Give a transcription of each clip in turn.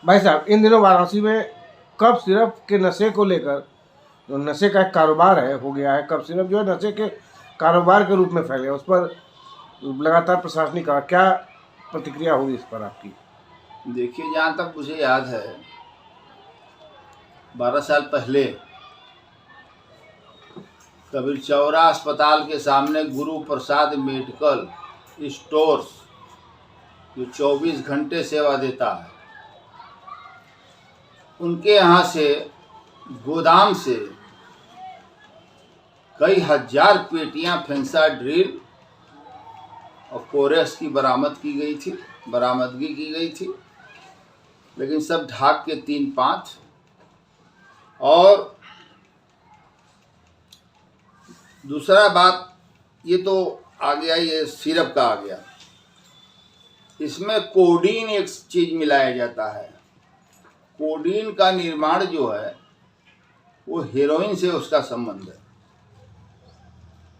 भाई साहब, इन दिनों वाराणसी में कफ सिरप के नशे को लेकर जो नशे का एक कारोबार है हो गया है। कफ सिरप जो है नशे के कारोबार के रूप में फैल गया, उस पर लगातार प्रशासनिक का क्या प्रतिक्रिया होगी इस पर आपकी? देखिए, जहाँ तक मुझे याद है 12 साल पहले कबीर चौरा अस्पताल के सामने गुरु प्रसाद मेडिकल स्टोर्स जो 24 घंटे सेवा देता है, उनके यहाँ से गोदाम से कई हजार पेटियां फेंसाड्रिल और कोरेक्स की बरामदगी की गई थी, लेकिन सब ढाक के 3-5। और दूसरा बात, ये तो आ गया, ये सिरप का आ गया, इसमें कोडीन एक चीज मिलाया जाता है। कोडीन का निर्माण जो है वो हेरोइन से उसका संबंध है,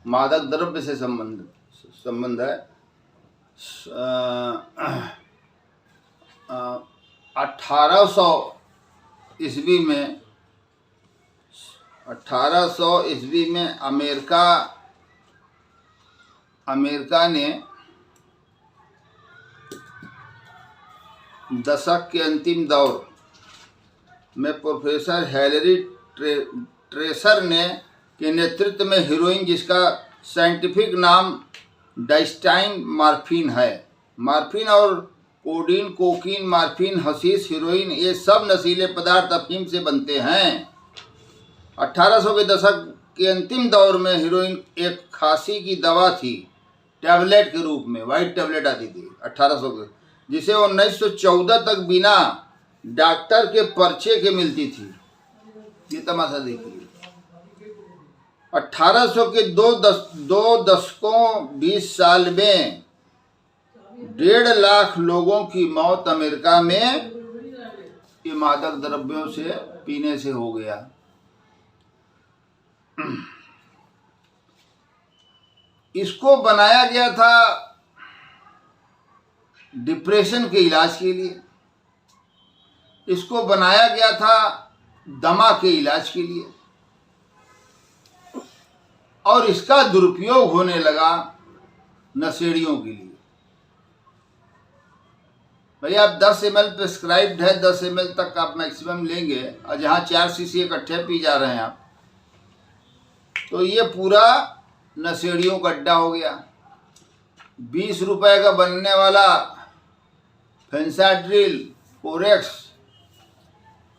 मादक द्रव्य से संबंध है। 1800 ईस्वी में अमेरिका ने दशक के अंतिम दौर में प्रोफेसर हेनरी ट्रेसर ने के नेतृत्व में हीरोइन, जिसका साइंटिफिक नाम डाइस्टाइन मॉर्फिन है, मॉर्फिन और codeine, cocaine, morphine, hashish, heroine, ये सब नशीले पदार्थ अफीम से बनते हैं। 1800 के दशक के अंतिम दौर में हीरोइन एक खांसी की दवा थी, टैबलेट के रूप में, वाइट टैबलेट आती थी 1800 के, जिसे 1914 तक बिना डॉक्टर के पर्चे के मिलती थी। ये तमाशा देखिए, 1800 के दो दशकों 20 साल में 1.5 लाख लोगों की मौत अमेरिका में ये मादक द्रव्यों से पीने से हो गया। इसको बनाया गया था डिप्रेशन के इलाज के लिए, इसको बनाया गया था दमा के इलाज के लिए, और इसका दुरुपयोग होने लगा नशेड़ियों के लिए। भैया, आप 10 ml प्रिस्क्राइब्ड है, 10 ml तक आप मैक्सिमम लेंगे, और जहाँ 4 cc इकट्ठे पी जा रहे हैं आप, तो ये पूरा नशेड़ियों का अड्डा हो गया। 20 रुपए का बनने वाला फेंसाड्रिल, कोरेक्स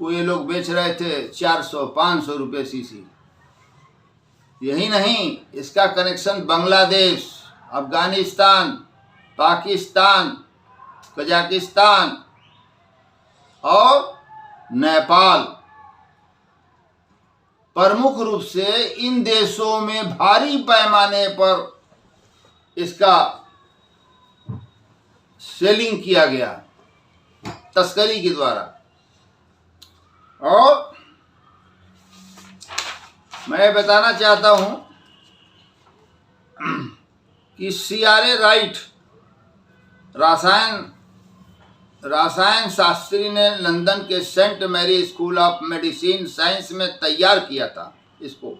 को ये लोग बेच रहे थे 400-500 रुपये सीसी। यही नहीं, इसका कनेक्शन बांग्लादेश, अफगानिस्तान, पाकिस्तान, कजाकिस्तान और नेपाल, प्रमुख रूप से इन देशों में भारी पैमाने पर इसका सेलिंग किया गया तस्करी के द्वारा। और मैं बताना चाहता हूं कि CRA राइट रसायन शास्त्री ने लंदन के Saint Mary school of medicine science में तैयार किया था इसको।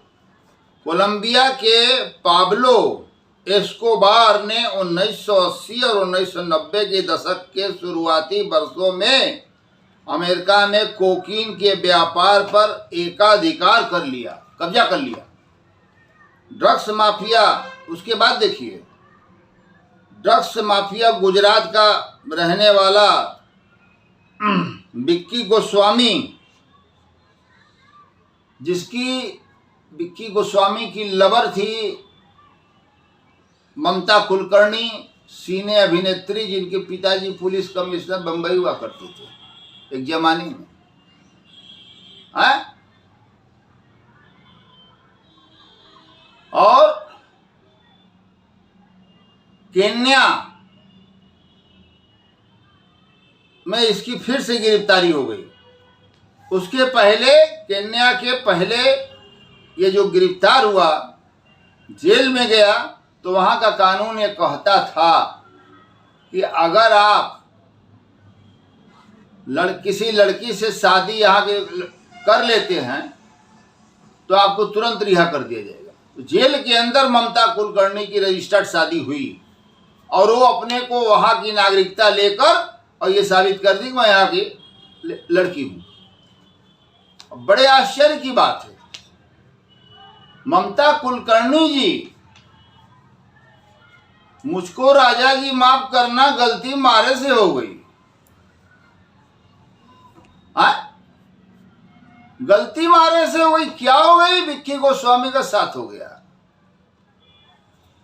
कोलंबिया के पाब्लो एस्कोबार ने 1980 और 1990 के दशक के शुरुआती वर्षों में अमेरिका में कोकीन के व्यापार पर एकाधिकार कर लिया, कब्जा कर लिया। ड्रग्स माफिया, उसके बाद देखिए, ड्रग्स माफिया गुजरात का रहने वाला विक्की गोस्वामी, विक्की गोस्वामी की लवर थी ममता कुलकर्णी, सीने अभिनेत्री, जिनके पिताजी पुलिस कमिश्नर बंबई हुआ करते थे एक जमाने में। और केन्या में इसकी फिर से गिरफ्तारी हो गई। उसके पहले, केन्या के पहले ये जो गिरफ्तार हुआ, जेल में गया, तो वहां का कानून ये कहता था कि अगर आप किसी लड़की से शादी यहाँ के कर लेते हैं तो आपको तुरंत रिहा कर दिया जाएगा। तो जेल के अंदर ममता कुलकर्णी की रजिस्टर्ड शादी हुई और वो अपने को वहाँ की नागरिकता लेकर और ये साबित कर दी कि मैं यहाँ की लड़की हूँ। बड़े आश्चर्य की बात है, ममता कुलकर्णी जी, मुझको राजा जी माफ करना, गलती मारे से हो गई। गलती मारे से हो गई, क्या हो गई? विक्की गोस्वामी का साथ हो गया।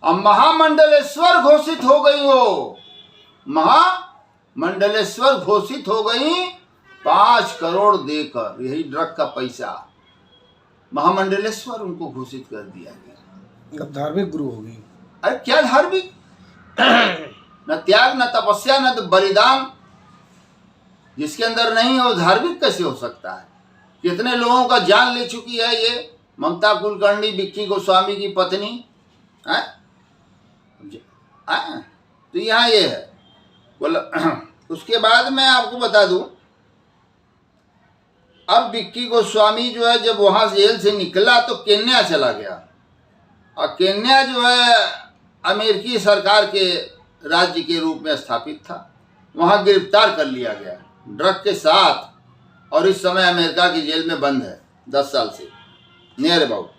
अब महामंडलेश्वर घोषित हो गई, हो महामंडलेश्वर घोषित हो गई 5 करोड़ देकर, यही ड्रग का पैसा महामंडलेश्वर उनको घोषित कर दिया गया। धार्मिक गुरु होगी। अरे क्या धार्मिक? न त्याग, न तपस्या, न तो बलिदान जिसके अंदर नहीं है वो धार्मिक कैसे हो सकता है? कितने लोगों का जान ले चुकी है ये ममता कुलकर्णी, विक्की गोस्वामी की पत्नी है? तो यहाँ ये है बोला। उसके बाद मैं आपको बता दूं, अब विक्की गोस्वामी जो है जब वहां जेल से निकला तो केन्या चला गया, और केन्या जो है अमेरिकी सरकार के राज्य के रूप में स्थापित था। वहां गिरफ्तार कर लिया गया ड्रग के साथ, और इस समय अमेरिका की जेल में बंद है 10 साल से नियर अबाउट।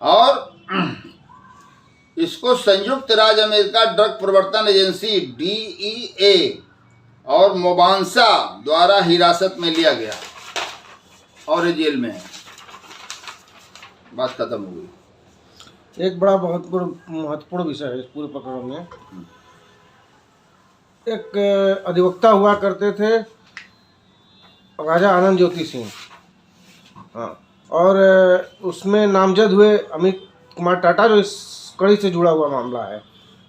और इसको संयुक्त राज्य अमेरिका ड्रग प्रवर्तन एजेंसी DEA और मोबांसा द्वारा हिरासत में लिया गया और ये जेल में है। बात खत्म हो गई। एक बड़ा बहुत महत्वपूर्ण विषय है इस पूरे प्रकरण में। एक अधिवक्ता हुआ करते थे राजा आनंद ज्योति सिंह, हाँ, और उसमें नामजद हुए अमित कुमार टाटा, जो इस कड़ी से जुड़ा हुआ मामला है।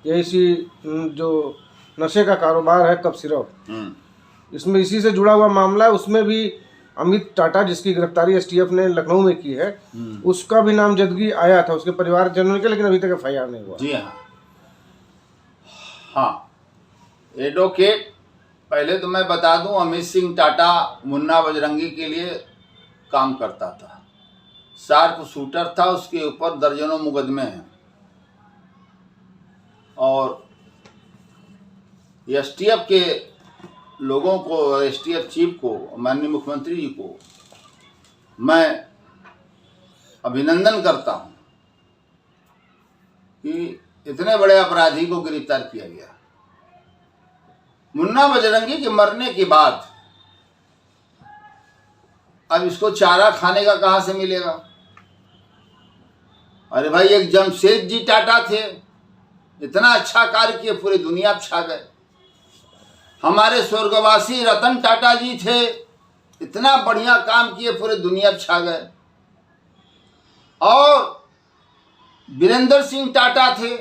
ये इसी जो नशे का कारोबार है कप सिरप, इसमें इसी से जुड़ा हुआ मामला है। उसमें भी अमित टाटा, जिसकी गिरफ्तारी STF ने लखनऊ में की है, उसका भी नामजदगी आया था उसके परिवारजनों के, लेकिन अभी तक FIR नहीं हुआ। जी हाँ। एडवोकेट, पहले तो मैं बता दूं, अमित सिंह टाटा मुन्ना बजरंगी के लिए काम करता था, शार्प शूटर था, उसके ऊपर दर्जनों मुकदमे हैं। और STF के लोगों को, STF चीफ को, माननीय मुख्यमंत्री जी को मैं अभिनंदन करता हूं कि इतने बड़े अपराधी को गिरफ्तार किया गया। मुन्ना बजरंगी के मरने के बाद अब इसको चारा खाने का कहां से मिलेगा? अरे भाई, एक जमशेद जी टाटा थे, इतना अच्छा कार्य किए, पूरी दुनिया में छा गए। हमारे स्वर्गवासी रतन टाटा जी थे, इतना बढ़िया काम किए, पूरे दुनिया में छा गए। और वीरेंद्र सिंह टाटा थे,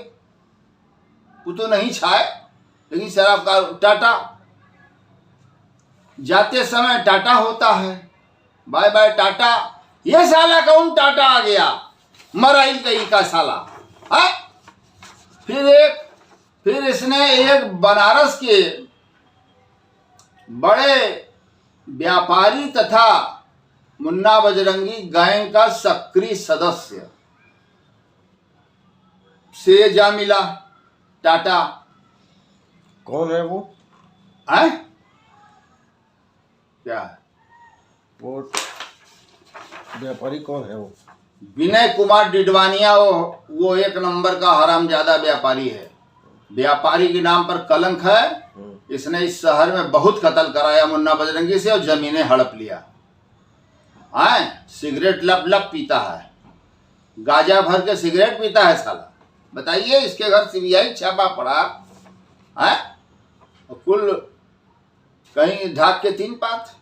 वो तो नहीं छाए, लेकिन शराब का टाटा, जाते समय टाटा होता है, बाय बाय टाटा। ये साला कौन टाटा आ गया, मराइल कहीं का साला है। फिर इसने एक बनारस के बड़े व्यापारी तथा मुन्ना बजरंगी गैंग का सक्रिय सदस्य से जा मिला टाटा। कौन है वो? है क्या है वो व्यापारी कौन है वो? विनय कुमार डिडवानिया, वो एक नंबर का हरामजादा व्यापारी है। व्यापारी के नाम पर कलंक है। इसने इस शहर में बहुत कत्ल कराया मुन्ना बजरंगी से और जमीनें हड़प लिया। सिगरेट लप लप पीता है, गाजा भर के सिगरेट पीता है साला। बताइए, इसके घर CBI छापा पड़ा है, कुल कहीं ढाक के 3 पात।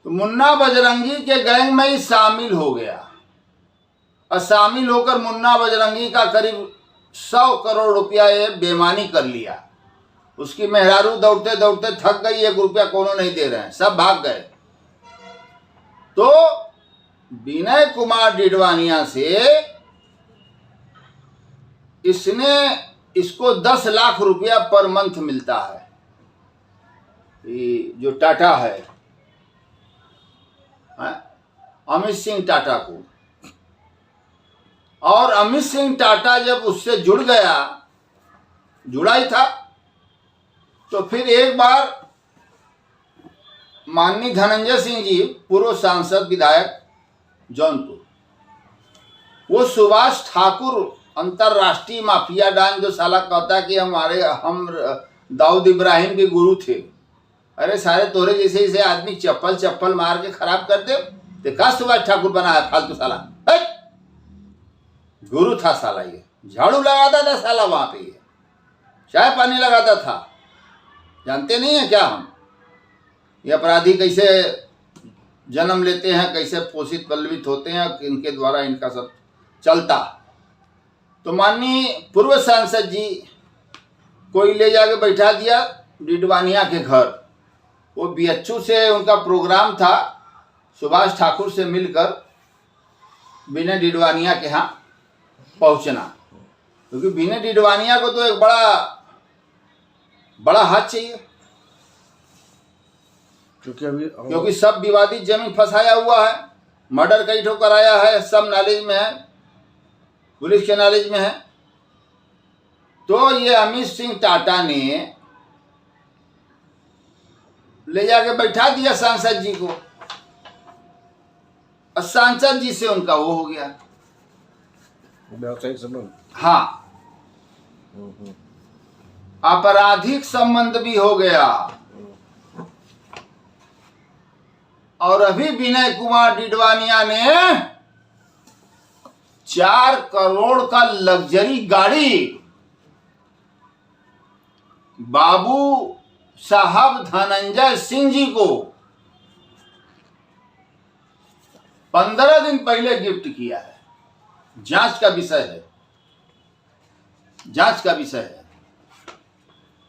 तो मुन्ना बजरंगी के गैंग में ही शामिल हो गया, और शामिल होकर मुन्ना बजरंगी का करीब 100 करोड़ रुपया ये बेईमानी कर लिया। उसकी मेहरारू दौड़ते दौड़ते थक गई, 1 रुपया कोनो नहीं दे रहे हैं, सब भाग गए। तो विनय कुमार डिडवानिया से इसको 10 लाख रुपया पर मंथ मिलता है। ये जो टाटा है, अमित सिंह टाटा को। और अमित सिंह टाटा जब उससे जुड़ा ही था, तो फिर एक बार माननीय धनंजय सिंह जी, पूर्व सांसद विधायक जौनपुर, वो सुभाष ठाकुर अंतरराष्ट्रीय माफिया डॉन जो साला कहता कि हम दाऊद इब्राहिम के गुरु थे। अरे सारे तोरे जैसे आदमी चप्पल मार के खराब कर दे, तो का सुभाष ठाकुर बनाया फालतू साला? गुरु था साला, ये झाड़ू लगाता था साला, वहां पे ये चाय पानी लगाता था। जानते नहीं है क्या हम ये अपराधी कैसे जन्म लेते हैं, कैसे पोषित पल्लवित होते हैं, इनके द्वारा इनका सब चलता। तो माननीय पूर्व सांसद जी को ले जाके बैठा दिया डिडवानिया के घर। वो बीएचयू से उनका प्रोग्राम था सुभाष ठाकुर से मिलकर विनय डिडवानिया के यहाँ पहुंचना, क्योंकि विनय डिडवानिया को तो एक बड़ा हाथ चाहिए, क्योंकि सब विवादित जमीन फंसाया हुआ है, मर्डर कई ठो कराया है, सब नॉलेज में है, पुलिस के नॉलेज में है। तो ये अमित सिंह टाटा ने ले जाके बैठा दिया सांसद जी को, और सांसद जी से उनका वो हो गया व्यावसायिक संबंध। हाँ, आपराधिक संबंध भी हो गया। और अभी विनय कुमार डिडवानिया ने 4 करोड़ का लग्जरी गाड़ी बाबू साहब धनंजय सिंह जी को 15 दिन पहले गिफ्ट किया है। जांच का विषय है।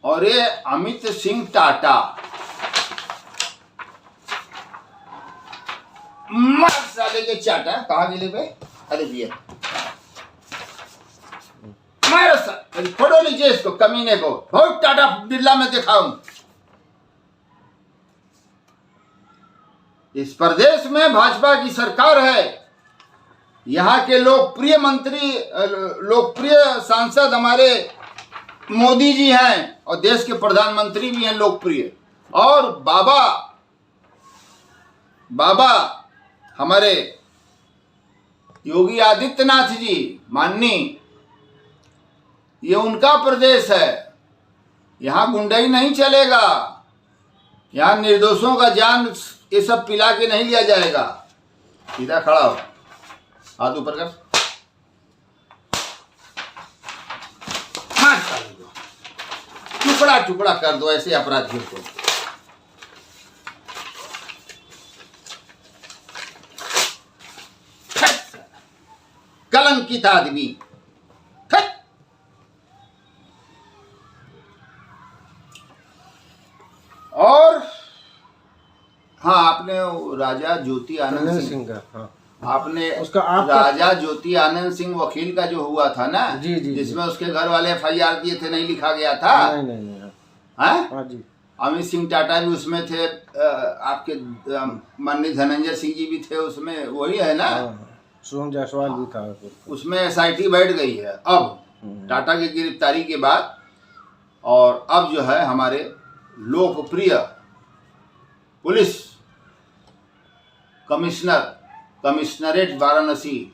और ये अमित सिंह टाटा मार साले के चाटा कहाँ गिले पे? अरे भैया मारो सर, फोटो लीजिए इसको, कमीने को बहुत टाटा बिरला में दिखाऊं। इस प्रदेश में भाजपा की सरकार है, यहाँ के लोकप्रिय मंत्री, लोकप्रिय सांसद हमारे मोदी जी हैं, और देश के प्रधानमंत्री भी हैं लोकप्रिय। और बाबा हमारे योगी आदित्यनाथ जी माननीय, ये उनका प्रदेश है। यहाँ गुंडाई नहीं चलेगा, यहाँ निर्दोषों का जान ये सब पिला के नहीं लिया जाएगा। सीधा खड़ा हो, हाथ ऊपर कर, टुकड़ा टुकड़ा कर दो ऐसे अपराधियों को। कलंकित आदमी। और हाँ, आपने राजा ज्योति आनंद सिंह का, हाँ, आपने उसका राजा ज्योति आनंद सिंह वकील का जो हुआ था ना, जी, जिसमें उसके घर वाले FIR दिए थे, नहीं लिखा गया था। नहीं। हाँ जी, अमित सिंह टाटा भी उसमें थे, आपके माननीय धनंजय सिंह जी भी थे उसमें, वही है ना। सोहम जायसवाल भी था उसमें। SIT बैठ गई है अब टाटा की गिरफ्तारी के बाद। और अब जो है हमारे लोकप्रिय पुलिस कमिश्नरेट वाराणसी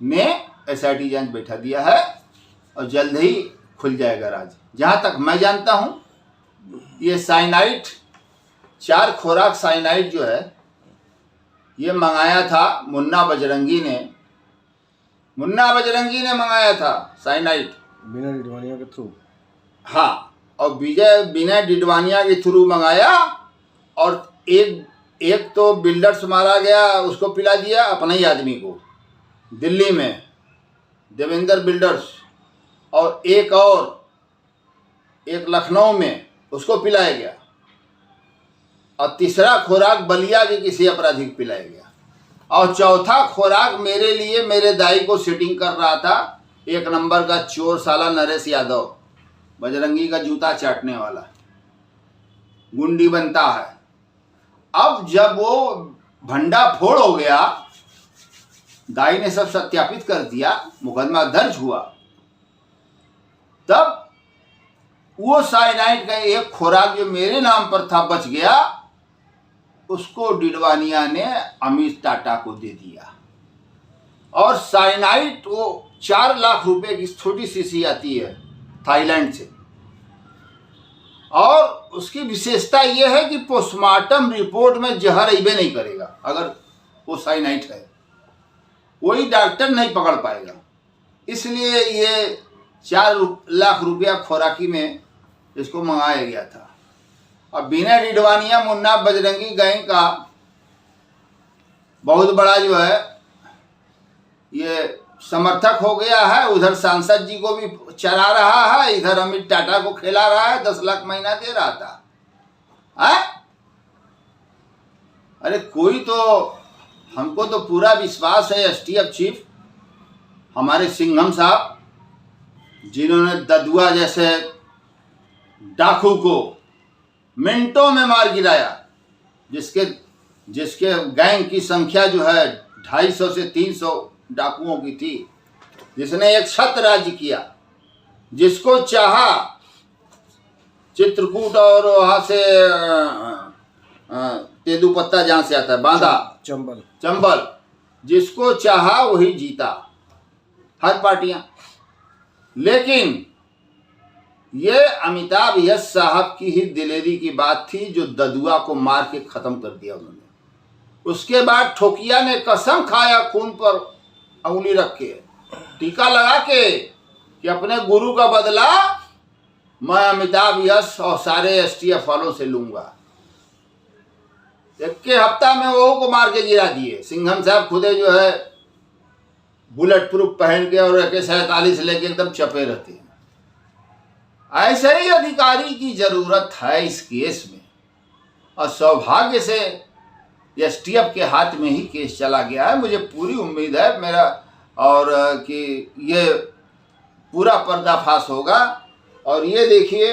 ने SIT जांच बैठा दिया है, और जल्द ही खुल जाएगा राज। जहां तक मैं जानता हूं, ये साइनाइड 4 खुराक साइनाइड जो है, ये मंगाया था मुन्ना बजरंगी ने मंगाया था साइनाइड विनय डिडवानिया के थ्रू। हाँ, और विनय डिडवानिया के थ्रू मंगाया। और एक तो बिल्डर्स मारा गया, उसको पिला दिया अपने ही आदमी को दिल्ली में, देवेंद्र बिल्डर्स। और एक लखनऊ में उसको पिलाया गया। और तीसरा खुराक बलिया के किसी अपराधी को पिलाया गया। और चौथा खुराक मेरे लिए, मेरे दाई को सेटिंग कर रहा था 1 नंबर का चोर साला नरेश यादव, बजरंगी का जूता चाटने वाला। गुंडी बनता है। अब जब वो भंडाफोड़ हो गया, दाई ने सब सत्यापित कर दिया, मुकदमा दर्ज हुआ, तब वो साइनाइड का एक खुराक जो मेरे नाम पर था बच गया, उसको डिडवानिया ने अमित टाटा को दे दिया। और साइनाइड वो 4 लाख रुपए की छोटी शीशी आती है थाईलैंड से, और उसकी विशेषता यह है कि पोस्टमार्टम रिपोर्ट में जहर अइबे नहीं करेगा। अगर वो साइनाइड है, कोई डॉक्टर नहीं पकड़ पाएगा। इसलिए ये 4 लाख रुपया खुराकी में इसको मंगाया गया था। अब बिना डिडवानिया मुन्ना बजरंगी गैंग का बहुत बड़ा जो है ये समर्थक हो गया है। उधर सांसद जी को भी चला रहा है, इधर अमित टाटा को खिला रहा है, 10 लाख महीना दे रहा था। अरे कोई तो, हमको तो पूरा विश्वास है एसटीएफ चीफ हमारे सिंघम साहब, जिन्होंने ददुआ जैसे डाकू को मिनटों में मार गिराया, जिसके गैंग की संख्या जो है 250 से 300 डाकुओं की थी, जिसने एक छत्र राज्य किया, जिसको चाहा चित्रकूट और वहां से तेंदुपत्ता जहां से आता है बांदा चंबल, जिसको चाहा वही जीता, हर पार्टियां। लेकिन ये अमिताभ यश साहब की ही दिलेरी की बात थी, जो ददुआ को मार के खत्म कर दिया उन्होंने। उसके बाद ठोकिया ने कसम खाया खून पर उंगली रख के, टीका लगा के, कि अपने गुरु का बदला मैं अमिताभ यश और सारे एसटीएफ वालों से लूंगा। एक के हफ्ता में वो को मार के गिरा दिए। सिंघम साहब खुदे जो है बुलेट प्रूफ पहन के और AK-47 लेके एकदम चपे रहते हैं। ऐसे ही अधिकारी की जरूरत है इस केस में, और सौभाग्य से एसटीएफ के हाथ में ही केस चला गया है। मुझे पूरी उम्मीद है मेरा और कि ये पूरा पर्दाफाश होगा। और ये देखिए,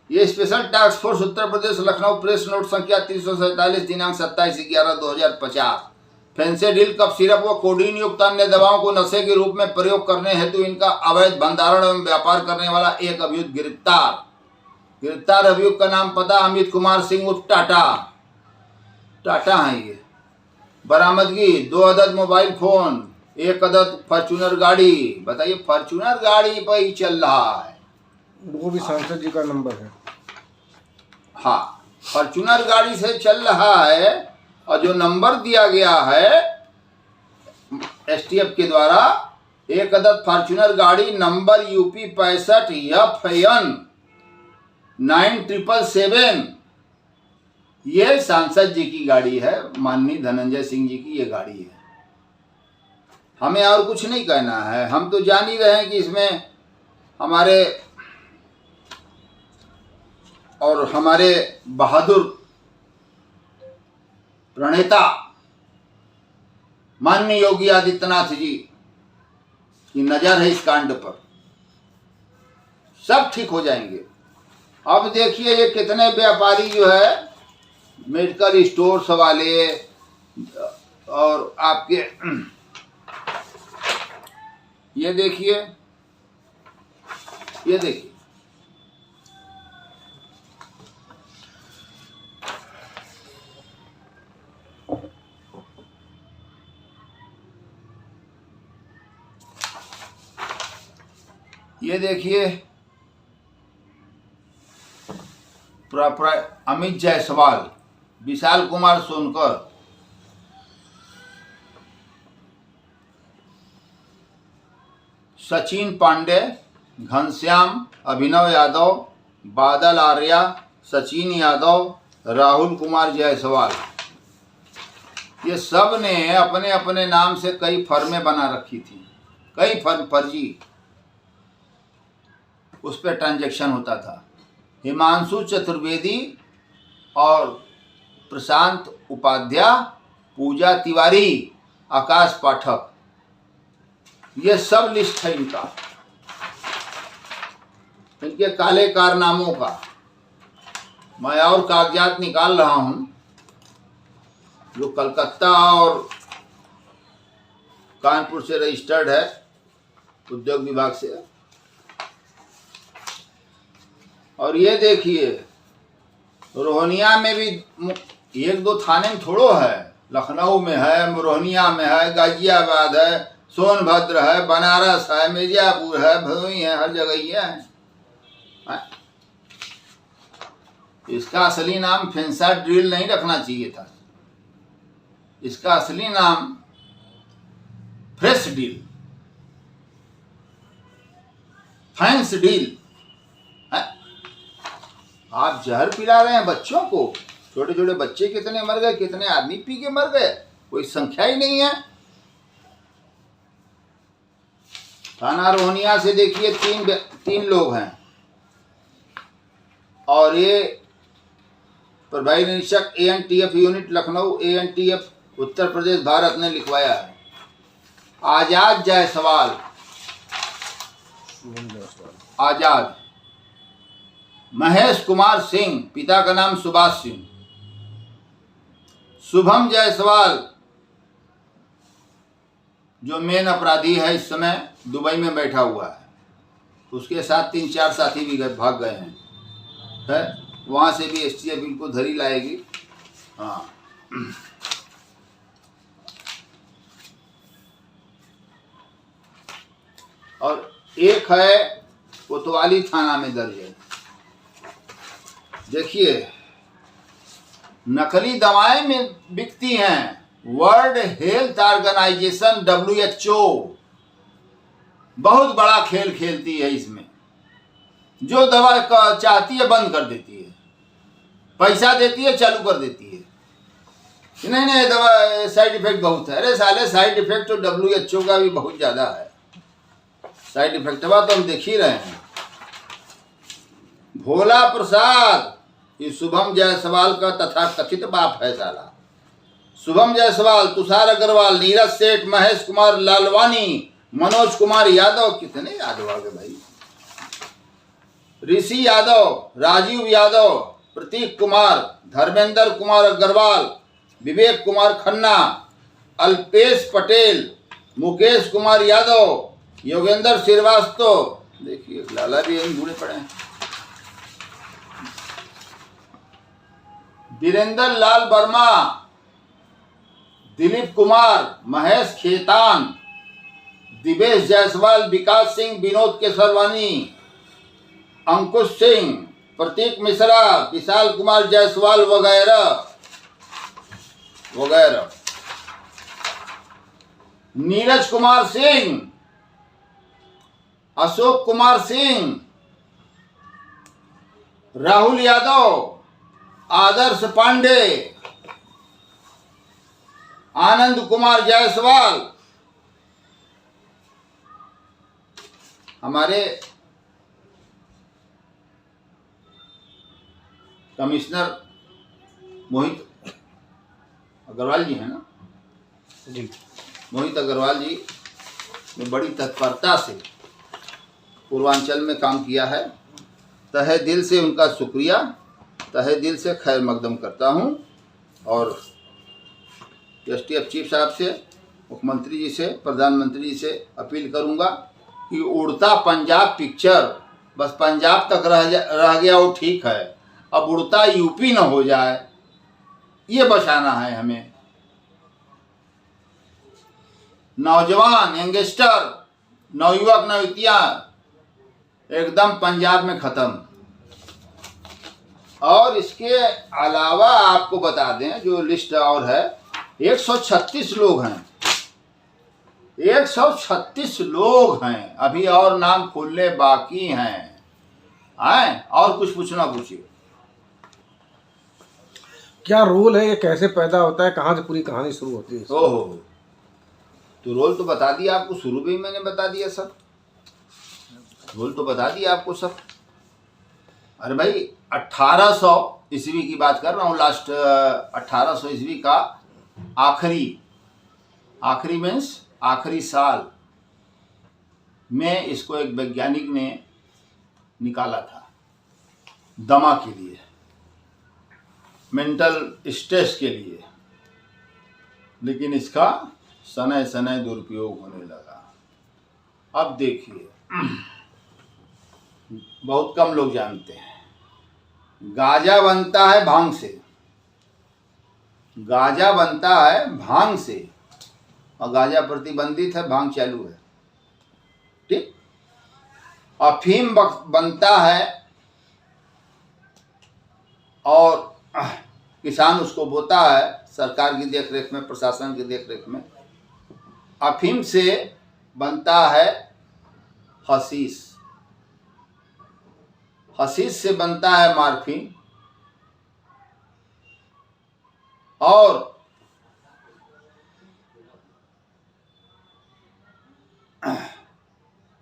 ये special task force Uttar Pradesh Lucknow press note संख्या 347 दिनांक 27/11/2050। फेंसेडिल कफ सिरप व कोडीन युक्त अन्य दवाओं को नशे के रूप में प्रयोग करने हेतु इनका अवैध भंडारण एवं व्यापार करने वाला एक अभियुक्त गिरफ्तार अभियुक्त का नाम पता अमित कुमार सिंह उर्फ टाटा है। ये बरामदगी 2 अदद मोबाइल फोन, 1 अदद फॉर्च्यूनर गाड़ी। बताइए, फॉर्च्यूनर गाड़ी पर ही चल रहा है, वो भी सांसद जी का नंबर है। हाँ, फॉर्च्यूनर गाड़ी से चल रहा है, और जो नंबर दिया गया है एसटीएफ के द्वारा, 1 अदद फॉर्च्यूनर गाड़ी नंबर UP 65 FN 9777, ये सांसद जी की गाड़ी है, माननीय धनंजय सिंह जी की ये गाड़ी है। हमें और कुछ नहीं कहना है, हम तो जान ही रहे हैं कि इसमें हमारे बहादुर प्रणेता माननीय योगी आदित्यनाथ जी की नजर है इस कांड पर। सब ठीक हो जाएंगे। अब देखिए, ये कितने व्यापारी जो है मेडिकल स्टोर्स वाले और आपके, ये देखिए, ये देखिए, ये देखिए, अमित जायसवाल, विशाल कुमार सोनकर, सचिन पांडे, घनश्याम, अभिनव यादव, बादल आर्या, सचिन यादव, राहुल कुमार जायसवाल, ये सब ने अपने अपने नाम से कई फर्में बना रखी थी, कई फर्जी उस पर ट्रांजैक्शन होता था। हिमांशु चतुर्वेदी और प्रशांत उपाध्याय, पूजा तिवारी, आकाश पाठक, ये सब लिस्ट है इनका, इनके काले कारनामों का। मैं और कागजात निकाल रहा हूं जो कलकत्ता और कानपुर से रजिस्टर्ड है उद्योग विभाग से। और ये देखिए रोहनिया में भी 1-2 थाने में थोड़ो है, लखनऊ में है, रोहनिया में है, गाजियाबाद है, सोनभद्र है, बनारस है, मिर्जापुर है, भदोही है, हर जगह ये है। इसका असली नाम फेंसा ड्रिल नहीं रखना चाहिए था, इसका असली नाम फ्रेश डील, फैंस डील है। आप जहर पिला रहे हैं बच्चों को, छोटे छोटे बच्चे कितने मर गए, कितने आदमी पी के मर गए, कोई संख्या ही नहीं है। थाना रोहनिया से देखिए 3 लोग हैं और ये प्रभारी निरीक्षक ANTF unit Lucknow, ANTF Uttar Pradesh Bharat ने लिखवाया है। आजाद जायसवाल, आजाद, महेश कुमार सिंह, पिता का नाम सुभाष सिंह, शुभम जायसवाल जो मेन अपराधी है इस समय दुबई में बैठा हुआ है, उसके साथ 3-4 साथी भी भाग गए हैं, है वहाँ से भी STF इनको धरी लाएगी। हाँ और एक है कोतवाली थाना में दर्ज है। देखिए नकली दवाएं में बिकती हैं, वर्ल्ड हेल्थ ऑर्गेनाइजेशन WHO बहुत बड़ा खेल खेलती है इसमें, जो दवा चाहती है बंद कर देती है, पैसा देती है चालू कर देती है। नहीं दवा साइड इफेक्ट बहुत है। अरे साले साइड इफेक्ट तो WHO का भी बहुत ज़्यादा है, साइड इफेक्ट तो हम देख ही रहे हैं। भोला प्रसाद ये शुभम जायसवाल का तथाकथित बाप है साला। शुभम जायसवाल, तुषार अग्रवाल, नीरज सेठ, महेश कुमार लालवानी, मनोज कुमार यादव, कितने यादव आ गए भाई, ऋषि यादव, राजीव यादव, प्रतीक कुमार, धर्मेंद्र कुमार अग्रवाल, विवेक कुमार खन्ना, अल्पेश पटेल, मुकेश कुमार यादव, योगेंद्र श्रीवास्तव, देखिए लाला भी यही जुड़े पड़े हैं, वीरेंद्र लाल वर्मा, दिलीप कुमार, महेश खेतान, दिवेश जायसवाल, विकास सिंह, विनोद केसरवानी, अंकुश सिंह, प्रतीक मिश्रा, विशाल कुमार जायसवाल वगैरह वगैरह, नीरज कुमार सिंह, अशोक कुमार सिंह, राहुल यादव, आदर्श पांडे, आनंद कुमार जायसवाल, हमारे कमिश्नर मोहित अग्रवाल जी है ना जी, मोहित अग्रवाल जी ने बड़ी तत्परता से पूर्वांचल में काम किया है। तहे दिल से उनका शुक्रिया, तहे दिल से खैर मकदम करता हूं। और STF चीफ साहब से, मुख्यमंत्री जी से, प्रधानमंत्री जी से अपील करूंगा कि उड़ता पंजाब पिक्चर बस पंजाब तक रह गया वो ठीक है, अब उड़ता यूपी न हो जाए, ये बचाना है हमें। नौजवान, यंगस्टर, नवयुवक, नवयुवतियाँ एकदम पंजाब में खत्म। और इसके अलावा आपको बता दें जो लिस्ट और है, 136 लोग हैं, 136 लोग हैं, अभी और नाम खुलने बाकी हैं। और कुछ पूछना पूछिए। क्या रोल है, ये कैसे पैदा होता है, कहाँ से पूरी कहानी शुरू होती है? ओहो, तो रोल तो बता दिया आपको, शुरू में ही मैंने बता दिया सब, रोल तो बता दिया आपको सब। अरे भाई 1800 ईस्वी की बात कर रहा हूँ, लास्ट 1800 ईस्वी का आखिरी मीन्स आखिरी साल में इसको एक वैज्ञानिक ने निकाला था दमा के लिए। मेंटल स्ट्रेस के लिए, लेकिन इसका सनय सनय दुरुपयोग होने लगा। अब देखिए, बहुत कम लोग जानते हैं, गांजा बनता है भांग से, गांजा बनता है भांग से, और गांजा प्रतिबंधित है, भांग चालू है, ठीक। अफीम बनता है और किसान उसको बोता है सरकार की देखरेख में, प्रशासन की देखरेख में। अफीम से बनता है हशीश, हशीश से बनता है मार्फिन, और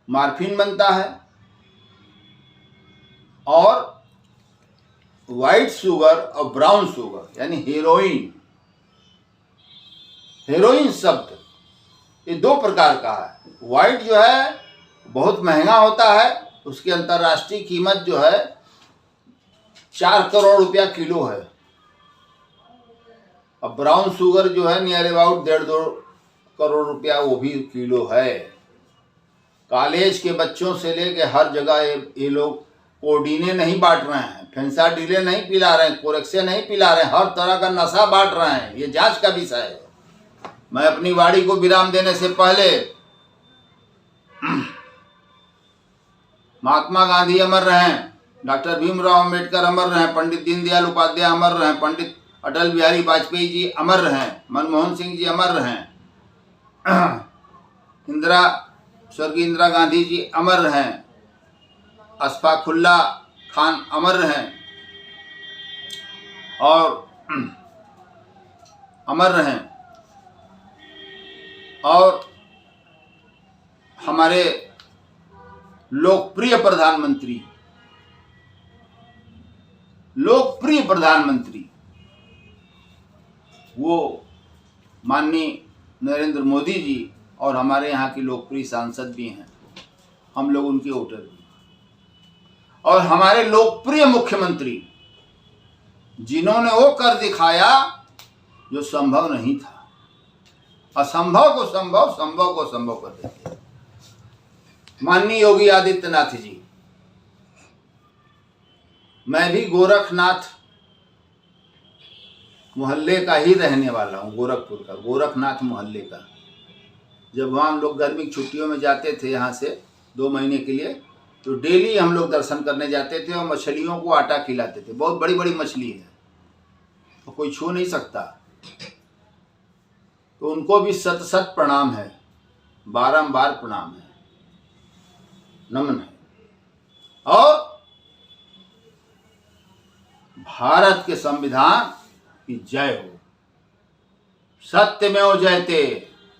मार्फिन बनता है, और व्हाइट शुगर और ब्राउन शुगर यानी हेरोइन। हेरोइन शब्द ये दो प्रकार का है। व्हाइट जो है बहुत महंगा होता है, उसकी अंतर्राष्ट्रीय कीमत जो है 4 करोड़ रुपया किलो है। अब ब्राउन शुगर जो है नियर अबाउट 1.5-2 करोड़ रुपया वो भी किलो है। कॉलेज के बच्चों से लेके हर जगह ये लोग कोडीने नहीं बांट रहे हैं, फेंसाडिले नहीं पिला रहे हैं, कोरेक्से नहीं पिला रहे हैं, हर तरह का नशा बांट रहे हैं। ये जांच का विषय है। मैं अपनी वाणी को विराम देने से पहले महात्मा गांधी अमर रहें, डॉक्टर भीमराव अंबेडकर अमर रहें, पंडित दीनदयाल उपाध्याय अमर रहें, पंडित अटल बिहारी वाजपेयी जी अमर रहें, मनमोहन सिंह जी अमर रहें, स्वर्गीय इंदिरा गांधी जी अमर रहें, अशफाकुल्ला खान अमर रहें और अमर रहें, और हमारे लोकप्रिय प्रधानमंत्री वो माननीय नरेंद्र मोदी जी, और हमारे यहाँ की लोकप्रिय सांसद भी हैं, हम लोग उनके वोटर भी, और हमारे लोकप्रिय मुख्यमंत्री जिन्होंने वो कर दिखाया जो संभव नहीं था। असंभव को संभव, संभव को संभव कर देते हैं। माननीय योगी आदित्यनाथ जी। मैं भी गोरखनाथ मोहल्ले का ही रहने वाला हूँ, गोरखपुर का, गोरखनाथ मोहल्ले का। जब वहाँ हम लोग गर्मी की छुट्टियों में जाते थे यहाँ से 2 महीने के लिए, तो डेली हम लोग दर्शन करने जाते थे और मछलियों को आटा खिलाते थे। बहुत बड़ी बड़ी मछली है तो कोई छू नहीं सकता, तो उनको भी सत सत प्रणाम है, बारंबार प्रणाम है, नमन है। और भारत के संविधान की जय हो। सत्यमेव जयते,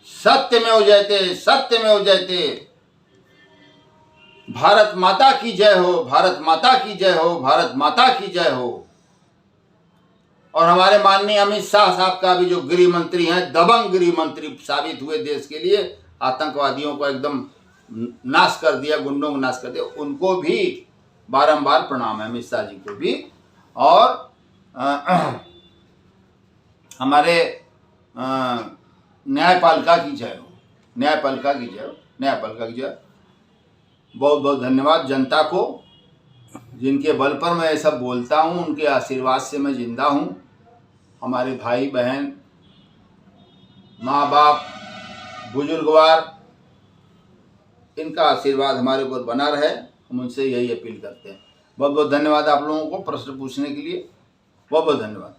सत्यमेव जयते, सत्यमेव जयते। भारत माता की जय हो, भारत माता की जय हो, भारत माता की जय हो। और हमारे माननीय अमित शाह साहब का भी जो गृह मंत्री हैं, दबंग गृह मंत्री साबित हुए देश के लिए, आतंकवादियों को एकदम नाश कर दिया, गुंडों को नाश कर दिया, उनको भी बारंबार प्रणाम है, अमित शाह जी को भी। और हमारे न्यायपालिका की जय हो, न्यायपालिका की जय हो, न्यायपालिका की जय। बहुत बहुत धन्यवाद जनता को, जिनके बल पर मैं ये सब बोलता हूँ, उनके आशीर्वाद से मैं जिंदा हूँ। हमारे भाई बहन, माँ बाप, बुजुर्गवार, इनका आशीर्वाद हमारे ऊपर बना रहे, हम उनसे यही अपील करते हैं। बहुत बहुत धन्यवाद आप लोगों को प्रश्न पूछने के लिए, बहुत बहुत धन्यवाद।